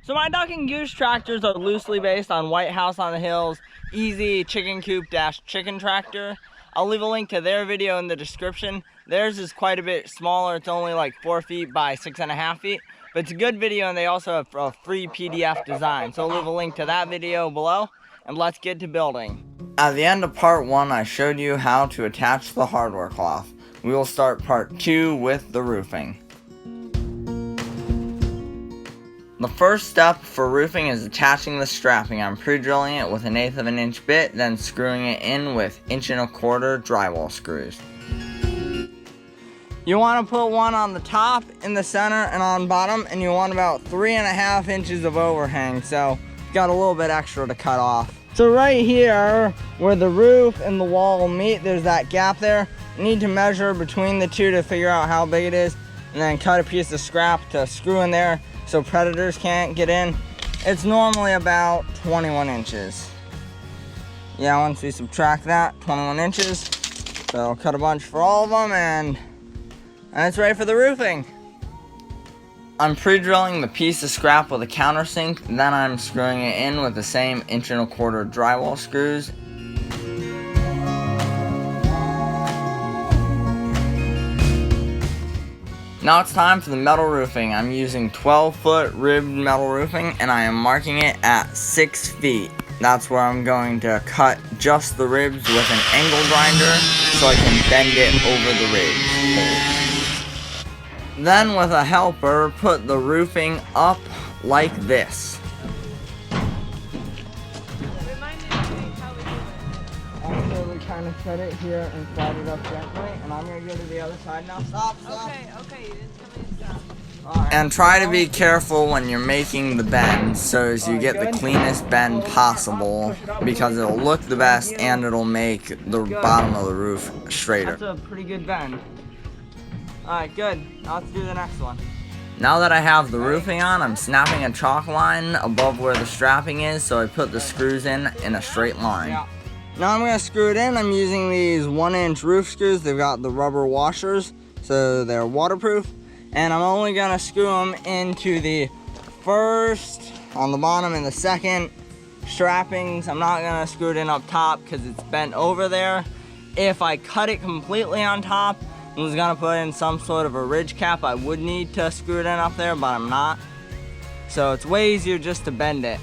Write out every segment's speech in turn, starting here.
So my duck and goose tractors are loosely based on White House on the Hill's Easy Chicken Coop - Chicken Tractor. I'll leave a link to their video in the description. Theirs is quite a bit smaller. It's only like 4 feet by 6.5 feet. But it's a good video, and they also have a free PDF design. So I'll leave a link to that video below, and let's get to building. At the end of part 1, I showed you how to attach the hardware cloth. We will start part 2 with the roofing. The first step for roofing is attaching the strapping. I'm pre-drilling it with 1/8 of an inch bit, then screwing it in with 1¼ inch drywall screws. You want to put one on the top, in the center, and on bottom, and you want about 3.5 inches of overhang, so got a little bit extra to cut off. So right here, where the roof and the wall will meet, there's that gap there. You need to measure between the two to figure out how big it is, and then cut a piece of scrap to screw in there so predators can't get in. It's normally about 21 inches. Yeah, once we subtract that, 21 inches. So cut a bunch for all of them, and it's ready for the roofing. I'm pre-drilling the piece of scrap with a countersink, then I'm screwing it in with the same 1¼ inch drywall screws. Now it's time for the metal roofing. I'm using 12-foot ribbed metal roofing, and I am marking it at 6 feet. That's where I'm going to cut just the ribs with an angle grinder so I can bend it over the ribs. Then with a helper, put the roofing up like this. Also, we kind of set it here and slide it up gently, and I'm going to go to the other side now. Stop. Okay, you didn't tell me to stop. Right. And try to be careful when you're making the bend so as you get the cleanest bend possible, because it'll look the best and it'll make the bottom of the roof straighter. That's a pretty good bend. Alright, good. Now let's do the next one. Now that I have the roofing on, I'm snapping a chalk line above where the strapping is, so I put the screws in a straight line. Yeah. Now I'm going to screw it in. I'm using these 1-inch roof screws. They've got the rubber washers, so they're waterproof. And I'm only going to screw them into the first, on the bottom, and the second strappings. I'm not going to screw it in up top because it's bent over there. If I cut it completely on top and was going to put in some sort of a ridge cap, I would need to screw it in up there, but I'm not. So it's way easier just to bend it.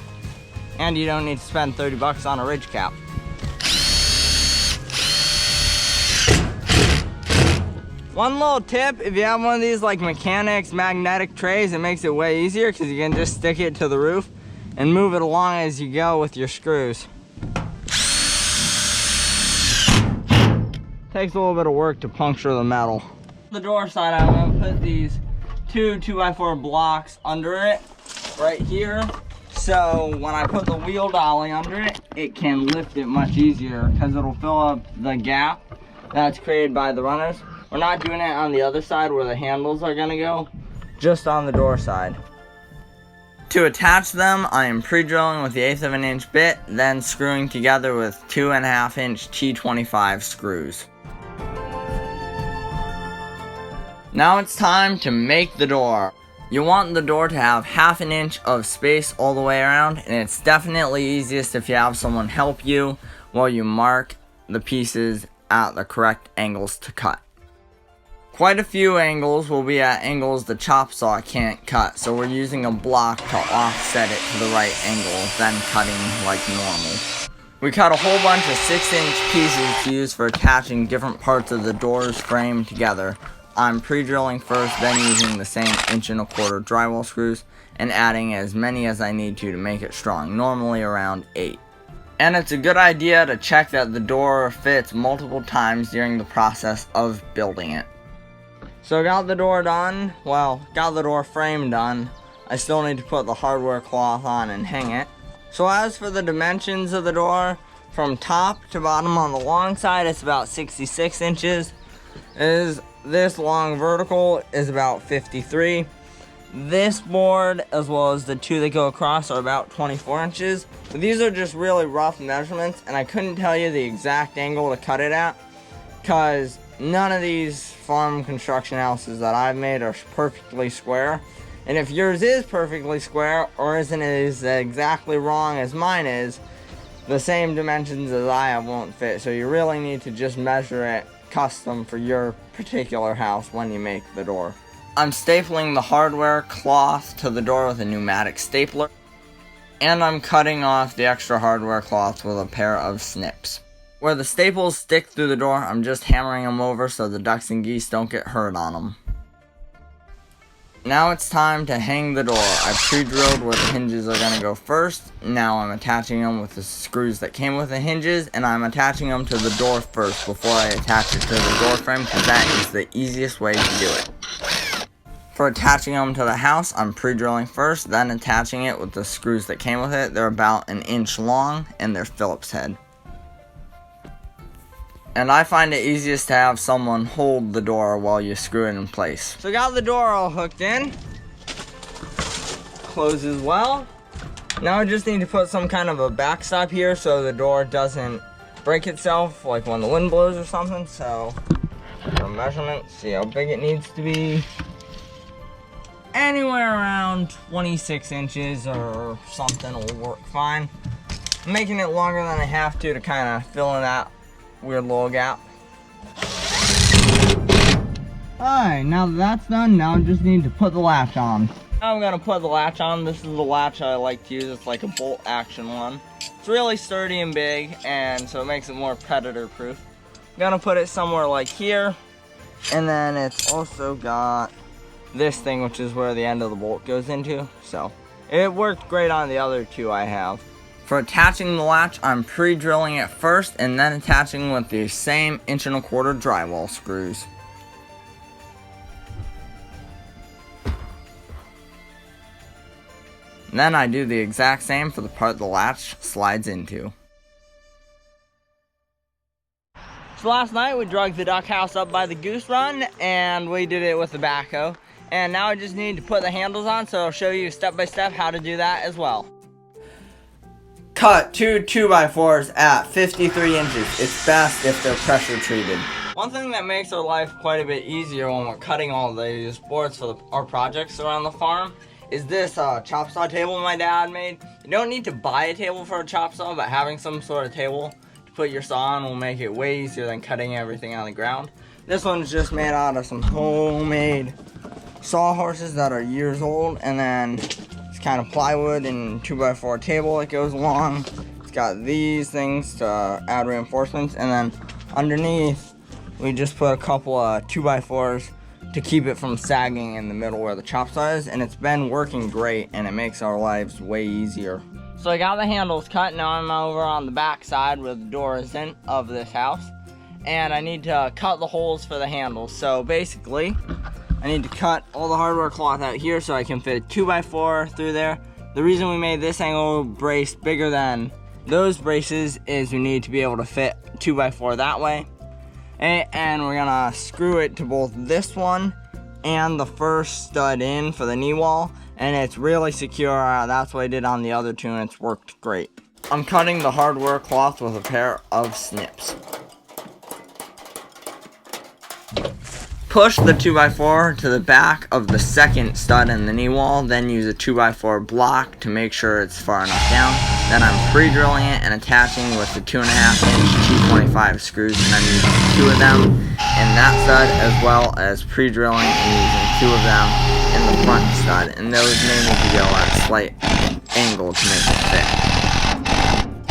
And you don't need to spend 30 bucks on a ridge cap. One little tip, if you have one of these like mechanics magnetic trays, it makes it way easier because you can just stick it to the roof and move it along as you go with your screws. Takes a little bit of work to puncture the metal. The door side, I'm going to put these 2 2x4 blocks under it right here. So when I put the wheel dolly under it, it can lift it much easier because it'll fill up the gap that's created by the runners. We're not doing it on the other side where the handles are gonna go, just on the door side. To attach them, I am pre-drilling with the 1/8 of an inch bit, then screwing together with 2.5 inch T25 screws. Now it's time to make the door. You want the door to have 1/2 inch of space all the way around, and it's definitely easiest if you have someone help you while you mark the pieces at the correct angles to cut. Quite a few angles will be at angles the chop saw can't cut, so we're using a block to offset it to the right angle, then cutting like normal. We cut a whole bunch of 6-inch pieces to use for attaching different parts of the door's frame together. I'm pre-drilling first, then using the same 1¼ drywall screws, and adding as many as I need to make it strong, normally around 8. And it's a good idea to check that the door fits multiple times during the process of building it. So I got the door done, got the door frame done. I still need to put the hardware cloth on and hang it. So as for the dimensions of the door, from top to bottom on the long side, it's about 66 inches. This long vertical is about 53. This board, as well as the 2 that go across, are about 24 inches. But these are just really rough measurements, and I couldn't tell you the exact angle to cut it at, because none of these farm construction houses that I've made are perfectly square. And if yours is perfectly square or isn't as exactly wrong as mine is, the same dimensions as I have won't fit. So you really need to just measure it custom for your particular house when you make the door. I'm stapling the hardware cloth to the door with a pneumatic stapler. And I'm cutting off the extra hardware cloth with a pair of snips. Where the staples stick through the door, I'm just hammering them over so the ducks and geese don't get hurt on them. Now it's time to hang the door. I pre-drilled where the hinges are going to go first. Now I'm attaching them with the screws that came with the hinges, and I'm attaching them to the door first before I attach it to the door frame, because that is the easiest way to do it. For attaching them to the house, I'm pre-drilling first, then attaching it with the screws that came with it. They're about 1 inch long, and they're Phillips head. And I find it easiest to have someone hold the door while you screw it in place. So got the door all hooked in. Closes well. Now I just need to put some kind of a backstop here so the door doesn't break itself like when the wind blows or something. So for measurement, see how big it needs to be. Anywhere around 26 inches or something will work fine. I'm making it longer than I have to kind of fill in that weird little gap. Alright, now that that's done, now I just need to put the latch on. Now I'm gonna put the latch on. This is the latch I like to use. It's like a bolt action one. It's really sturdy and big, and so it makes it more predator proof. I'm gonna put it somewhere like here, and then it's also got this thing, which is where the end of the bolt goes into. So it worked great on the other two I have. For attaching the latch, I'm pre-drilling it first and then attaching with the same 1 1/4 drywall screws. And then I do the exact same for the part the latch slides into. So last night we drug the duck house up by the goose run, and we did it with the backhoe. And now I just need to put the handles on, so I'll show you step by step how to do that as well. Cut 2 2x4s at 53 inches. It's best if they're pressure treated. One thing that makes our life quite a bit easier when we're cutting all these boards for our projects around the farm is this chop saw table my dad made. You don't need to buy a table for a chop saw, but having some sort of table to put your saw on will make it way easier than cutting everything on the ground. This one's just made out of some homemade sawhorses that are years old, and then it's kind of plywood and 2x4 table that goes along. It's got these things to add reinforcements, and then underneath we just put a couple of 2x4s to keep it from sagging in the middle where the chop saw is, and it's been working great, and it makes our lives way easier. So I got the handles cut. Now I'm over on the back side where the door is in of this house, and I need to cut the holes for the handles. So basically I need to cut all the hardware cloth out here so I can fit a 2x4 through there. The reason we made this angle brace bigger than those braces is we need to be able to fit 2x4 that way. And we're gonna screw it to both this one and the first stud in for the knee wall, and it's really secure. That's what I did on the other two, and it's worked great. I'm cutting the hardware cloth with a pair of snips. Push the 2x4 to the back of the second stud in the knee wall, then use a 2x4 block to make sure it's far enough down. Then I'm pre-drilling it and attaching with the 2.5-inch T25 screws, and I'm using 2 of them in that stud, as well as pre-drilling and using 2 of them in the front stud, and those may need to go at a slight angle to make it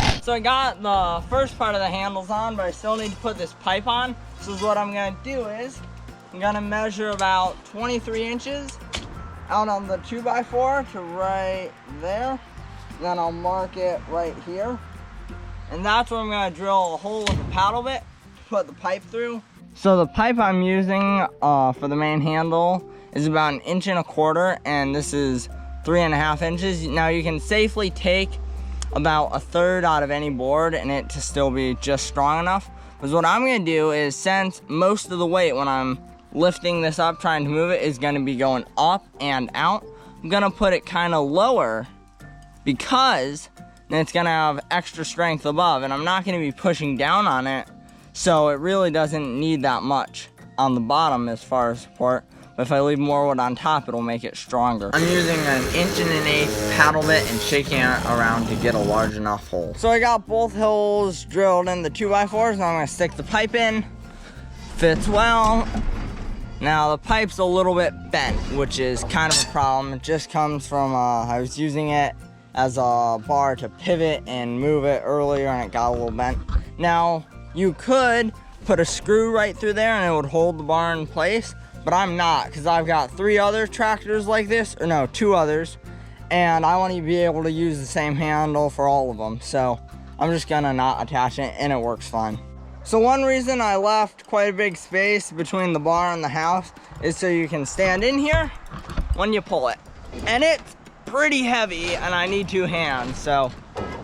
fit. So I got the first part of the handles on, but I still need to put this pipe on. So what I'm gonna do is I'm gonna measure about 23 inches out on the 2x4 to right there. Then I'll mark it right here. And that's where I'm gonna drill a hole with a paddle bit to put the pipe through. So the pipe I'm using for the main handle is about 1.25 inches, and this is 3.5 inches. Now you can safely take about 1/3 out of any board and it to still be just strong enough. Because what I'm gonna do is, since most of the weight when I'm lifting this up, trying to move it, is gonna be going up and out, I'm gonna put it kind of lower because then it's gonna have extra strength above, and I'm not gonna be pushing down on it, so it really doesn't need that much on the bottom as far as support. but if I leave more wood on top, it'll make it stronger. I'm using an 1 1/8" paddle bit and shaking it around to get a large enough hole. So I got both holes drilled in the 2x4s, and I'm gonna stick the pipe in. Fits well. Now the pipe's a little bit bent, which is kind of a problem. It just comes from, I was using it as a bar to pivot and move it earlier, and it got a little bent. Now, you could put a screw right through there and it would hold the bar in place, but I'm not, because I've got 3 other tractors like this, or no, 2 others, and I want to be able to use the same handle for all of them, so I'm just gonna not attach it, and it works fine. So one reason I left quite a big space between the bar and the house is so you can stand in here when you pull it. And it's pretty heavy, and I need 2 hands, so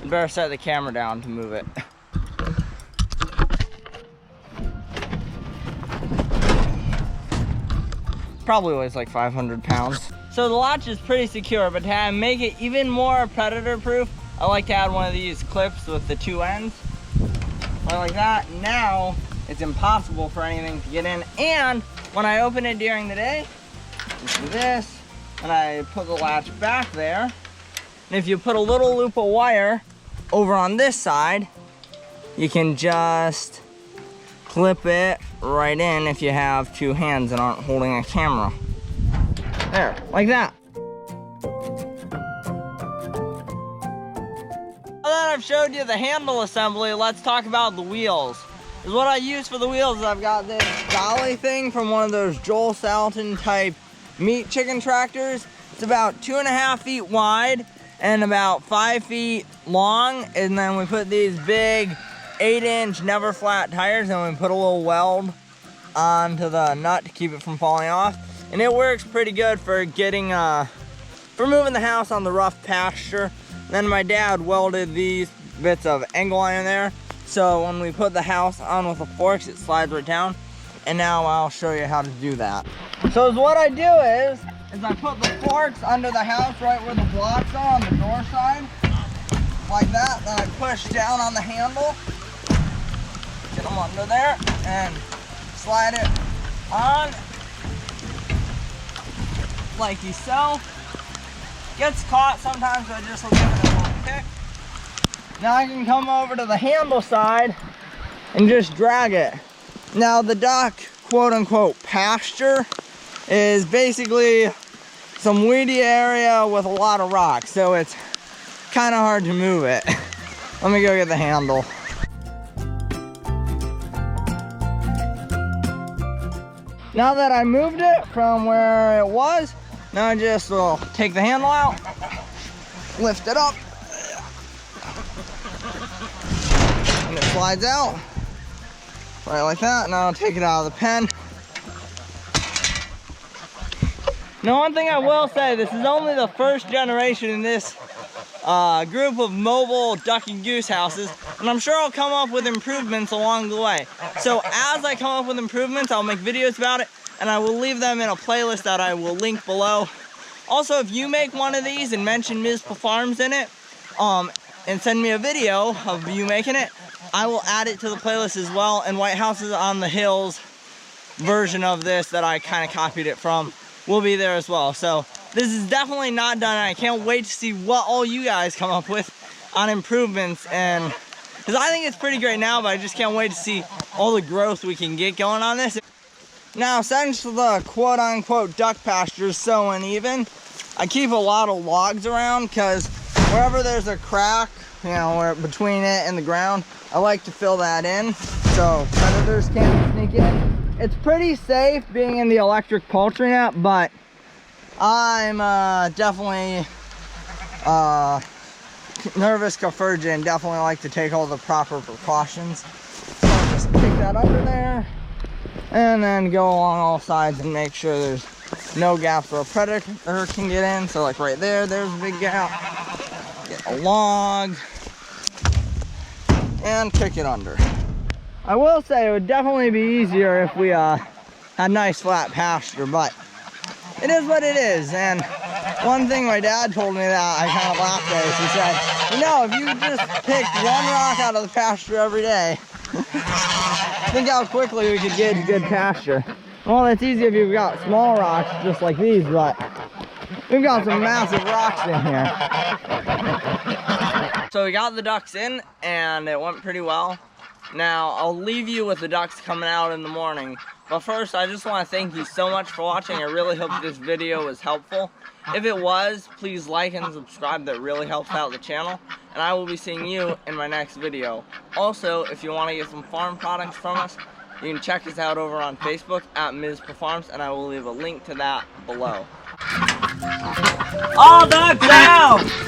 you better set the camera down to move it. Probably weighs like 500 pounds. So the latch is pretty secure, but to make it even more predator proof, I like to add one of these clips with the 2 ends. Like that. Now it's impossible for anything to get in, and when I open it during the day, just do this, and I put the latch back there, and if you put a little loop of wire over on this side, you can just clip it right in if you have 2 hands and aren't holding a camera. There, like that. Now that I've showed you the handle assembly, let's talk about the wheels. Because what I use for the wheels is I've got this dolly thing from one of those Joel Salatin type meat chicken tractors. It's about 2.5 feet wide and about 5 feet long. And then we put these big 8-inch never flat tires, and we put a little weld onto the nut to keep it from falling off. And it works pretty good for getting, for moving the house on the rough pasture. Then my dad welded these bits of angle iron there, so when we put the house on with the forks, it slides right down. And now I'll show you how to do that. So what I do is I put the forks under the house right where the blocks are on the door side, like that. Then I push down on the handle, get them under there, and slide it on, like so. Gets caught sometimes, but just will give it a little kick. Now I can come over to the handle side and just drag it. Now the duck, quote unquote, pasture is basically some weedy area with a lot of rocks, so it's kind of hard to move it. Let me go get the handle. Now that I moved it from where it was, now I just will take the handle out, lift it up, and it slides out, right like that. Now I'll take it out of the pen. Now one thing I will say, this is only the first generation in this group of mobile duck and goose houses, and I'm sure I'll come up with improvements along the way. So as I come up with improvements, I'll make videos about it, and I will leave them in a playlist that I will link below. Also, if you make one of these and mention Mizpah Farms in it, and send me a video of you making it, I will add it to the playlist as well. And White Houses on the Hills version of this that I kind of copied it from will be there as well. So this is definitely not done, and I can't wait to see what all you guys come up with on improvements, and because I think it's pretty great now, but I just can't wait to see all the growth we can get going on this. Now, since the quote-unquote duck pasture is so uneven, I keep a lot of logs around, because wherever there's a crack, you know, where between it and the ground, I like to fill that in so predators can't sneak in. It's pretty safe being in the electric poultry net, but I'm definitely nervous virgin, definitely like to take all the proper precautions. So I'll just kick that under there, and then go along all sides and make sure there's no gaps where a predator can get in. So like right there, there's a big gap. Get a log and kick it under. I will say it would definitely be easier if we had nice flat pasture, but it is what it is. And one thing my dad told me that I kind of laughed at is he said, you know, if you just picked one rock out of the pasture every day, think how quickly we could get to good pasture. Well, it's easy if you've got small rocks just like these, but we've got some massive rocks in here. So we got the ducks in, and it went pretty well. Now, I'll leave you with the ducks coming out in the morning. But first, I just want to thank you so much for watching. I really hope this video was helpful. If it was, please like and subscribe. That really helps out the channel. And I will be seeing you in my next video. Also, if you want to get some farm products from us, you can check us out over on Facebook at Mizpah Farms, and I will leave a link to that below. All ducks out!